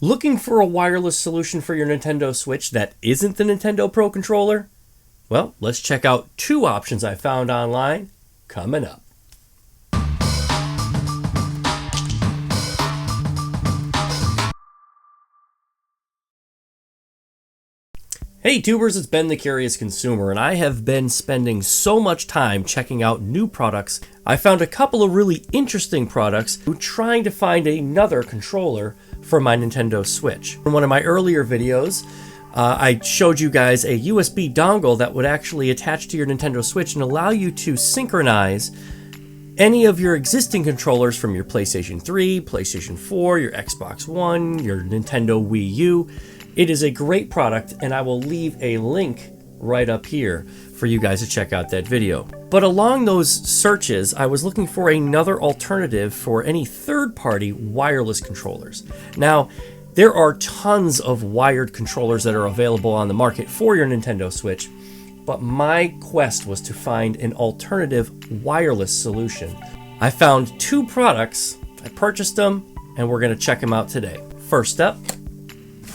Looking for a wireless solution for your Nintendo Switch that isn't the Nintendo Pro Controller? Well, let's check out two options I found online coming up. Hey tubers, it's Ben the Curious Consumer, and I have been spending so much time checking out new products. I found a couple of really interesting products trying to find another controller for my Nintendo Switch. In one of my earlier videos, I showed you guys a USB dongle that would actually attach to your Nintendo Switch and allow you to synchronize any of your existing controllers from your PlayStation 3, PlayStation 4, your Xbox One, your Nintendo Wii U. It is a great product, and I will leave a link right up here for you guys to check out that video. But along those searches, I was looking for another alternative for any third-party wireless controllers. Now, there are tons of wired controllers that are available on the market for your Nintendo Switch, but my quest was to find an alternative wireless solution. I found two products, I purchased them, and we're going to check them out today. First up,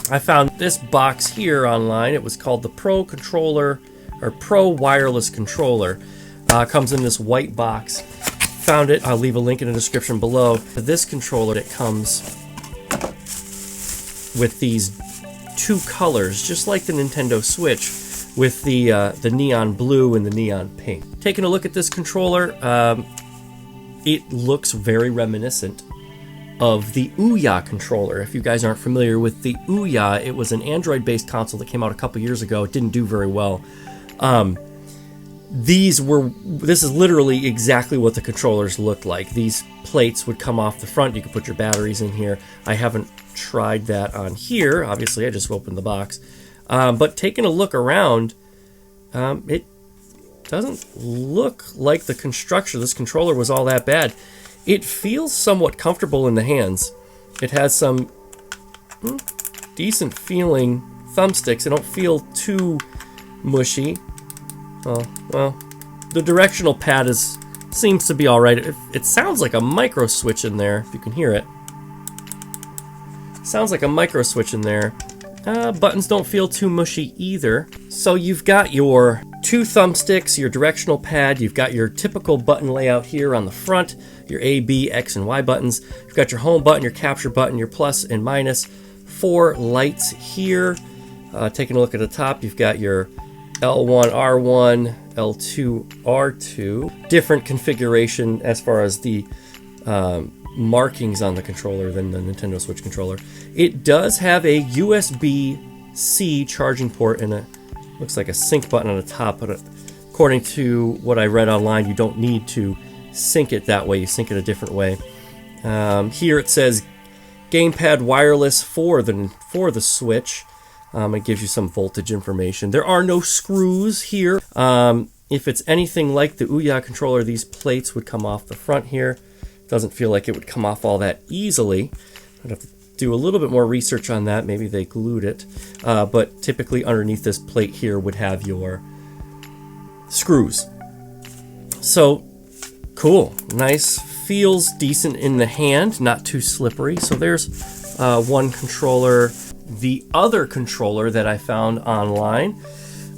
I found this box here online. It was called the Pro Controller, or Pro Wireless Controller. Comes in this white box. Found it. I'll leave a link in the description below. This controller, it comes with these two colors, just like the Nintendo Switch, with the neon blue and the neon pink. Taking a look at this controller, it looks very reminiscent of the Ouya controller. If you guys aren't familiar with the Ouya, it was an Android-based console that came out a couple years ago. It didn't do very well. This is literally exactly what the controllers looked like. These plates would come off the front. You could put your batteries in here. I haven't tried that on here. Obviously, I just opened the box. But taking a look around, it doesn't look like the construction of this controller was all that bad. It feels somewhat comfortable in the hands. It has some decent feeling thumbsticks. They don't feel too mushy. Well, the directional pad seems to be all right. It sounds like a micro switch in there, if you can hear it. Sounds like a micro switch in there. Buttons don't feel too mushy either. So you've got your two thumbsticks, your directional pad, you've got your typical button layout here on the front, your A, B, X, and Y buttons. You've got your home button, your capture button, your plus and minus. 4 lights here. Taking a look at the top, you've got your L1, R1, L2, R2. Different configuration as far as the markings on the controller than the Nintendo Switch controller. It does have a USB-C charging port and looks like a sync button on the top, but according to what I read online, you don't need to sync it that way. You sync it a different way. Here it says gamepad wireless for the Switch. It gives you some voltage information. There are no screws here. If it's anything like the Ouya controller, these plates would come off the front here. Doesn't feel like it would come off all that easily. I'd have to do a little bit more research on that. Maybe they glued it. But typically underneath this plate here would have your screws. So, cool. Nice. Feels decent in the hand. Not too slippery. So there's one controller. The other controller that I found online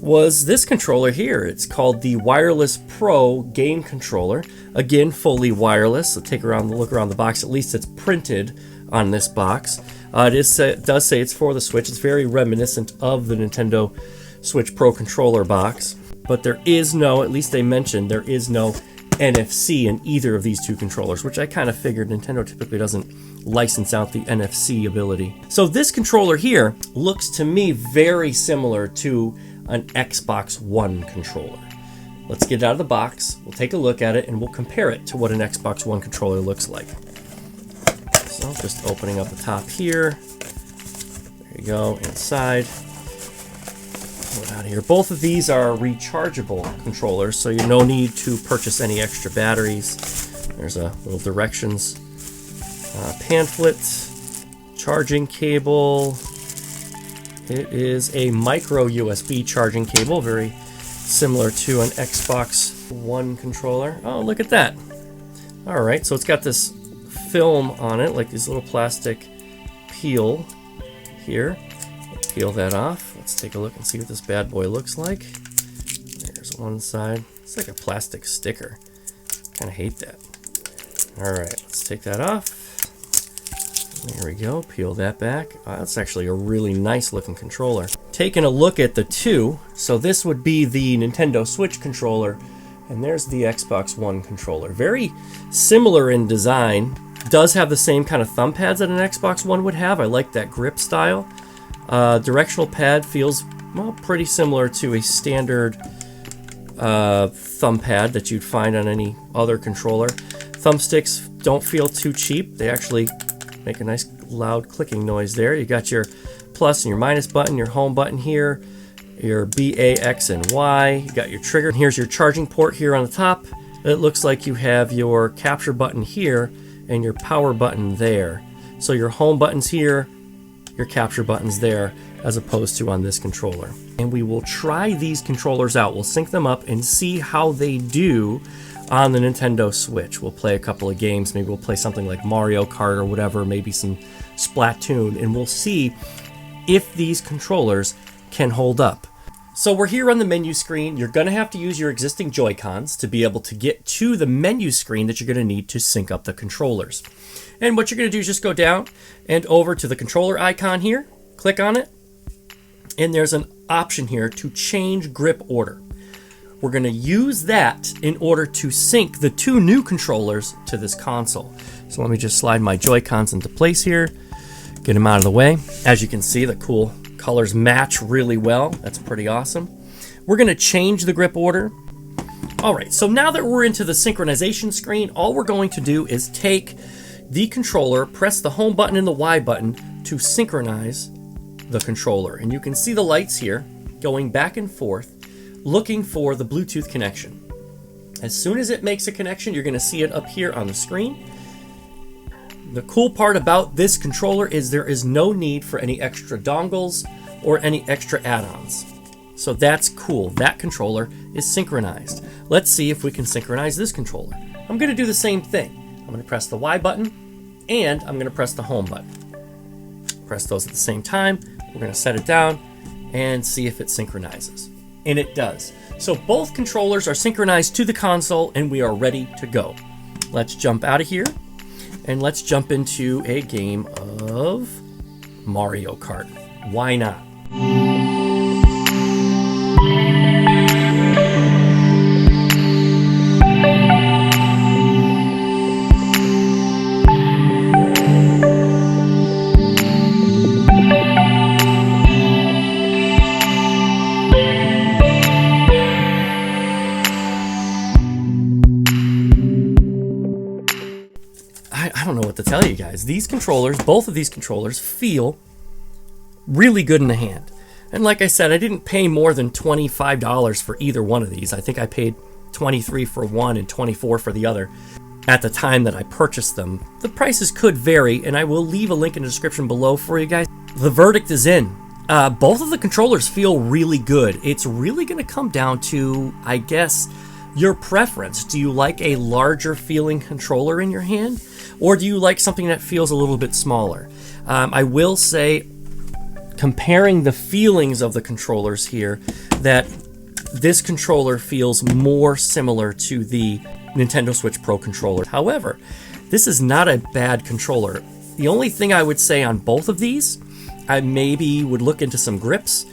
was this controller here. It's called the Wireless Pro Game Controller. Again, fully wireless. So take a look around the box. At least it's printed on this box. It does say it's for the Switch. It's very reminiscent of the Nintendo Switch Pro Controller box. But there is no, at least they mentioned, there is no NFC in either of these two controllers, which I kind of figured Nintendo typically doesn't license out the NFC ability. So this controller here looks to me very similar to an Xbox One controller. Let's get it out of the box, we'll take a look at it, and we'll compare it to what an Xbox One controller looks like. So just opening up the top here. There you go, inside. Pull it out of here. Both of these are rechargeable controllers, so you no need to purchase any extra batteries. There's a little directions pamphlet, charging cable. It is a micro USB charging cable, very similar to an Xbox One controller. Oh, look at that. All right, so it's got this film on it, like this little plastic peel here. Peel that off. Let's take a look and see what this bad boy looks like. There's one side. It's like a plastic sticker. Kind of hate that. All right, let's take that off. There we go. Peel that back. That's actually a really nice looking controller. Taking a look at the two. So this would be the Nintendo Switch controller, and there's the Xbox One controller. Very similar in design. Does have the same kind of thumb pads that an Xbox One would have. I like that grip style. Directional pad feels, well, pretty similar to a standard thumb pad that you'd find on any other controller. Thumbsticks don't feel too cheap. They actually make a nice loud clicking noise there. You got your plus and your minus button, your home button here, your B, A, X, and Y. You got your trigger. Here's your charging port here on the top. It looks like you have your capture button here and your power button there. So your home button's here, your capture button's there, as opposed to on this controller. And we will try these controllers out. We'll sync them up and see how they do on the Nintendo Switch. We'll play a couple of games. Maybe we'll play something like Mario Kart or whatever, maybe some Splatoon, and we'll see if these controllers can hold up. So we're here on the menu screen. You're gonna have to use your existing Joy-Cons to be able to get to the menu screen that you're gonna need to sync up the controllers. And what you're gonna do is just go down and over to the controller icon here, click on it, and there's an option here to change grip order. We're going to use that in order to sync the two new controllers to this console. So let me just slide my Joy-Cons into place here, get them out of the way. As you can see, the cool colors match really well. That's pretty awesome. We're going to change the grip order. All right, so now that we're into the synchronization screen, all we're going to do is take the controller, press the home button and the Y button to synchronize the controller. And you can see the lights here going back and forth, looking for the Bluetooth connection. As soon as it makes a connection, you're going to see it up here on the screen. The cool part about this controller is there is no need for any extra dongles or any extra add-ons. So that's cool. That controller is synchronized. Let's see if we can synchronize this controller. I'm going to do the same thing. I'm going to press the Y button and I'm going to press the home button. Press those at the same time. We're going to set it down and see if it synchronizes. And it does. So both controllers are synchronized to the console and we are ready to go. Let's jump out of here and let's jump into a game of Mario Kart. Why not? I don't know what to tell you guys. These controllers, both of these controllers, feel really good in the hand. And like I said, I didn't pay more than $25 for either one of these. I think I paid $23 for one and $24 for the other at the time that I purchased them. The prices could vary, and I will leave a link in the description below for you guys. The verdict is in. Both of the controllers feel really good. It's really going to come down to, I guess, your preference. Do you like a larger feeling controller in your hand? Or do you like something that feels a little bit smaller? I will say, comparing the feelings of the controllers here, that this controller feels more similar to the Nintendo Switch Pro controller. However, this is not a bad controller. The only thing I would say on both of these, I maybe would look into some grips,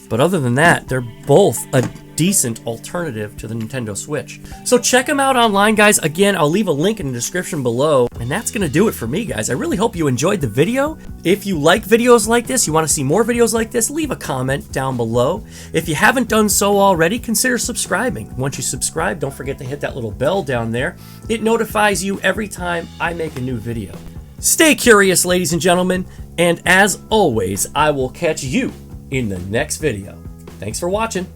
but other than that, they're both a decent alternative to the Nintendo Switch. So check them out online, guys. Again, I'll leave a link in the description below. And that's going to do it for me, guys. I really hope you enjoyed the video. If you like videos like this, you want to see more videos like this, leave a comment down below. If you haven't done so already, consider subscribing. Once you subscribe, don't forget to hit that little bell down there. It notifies you every time I make a new video. Stay curious, ladies and gentlemen. And as always, I will catch you in the next video. Thanks for watching.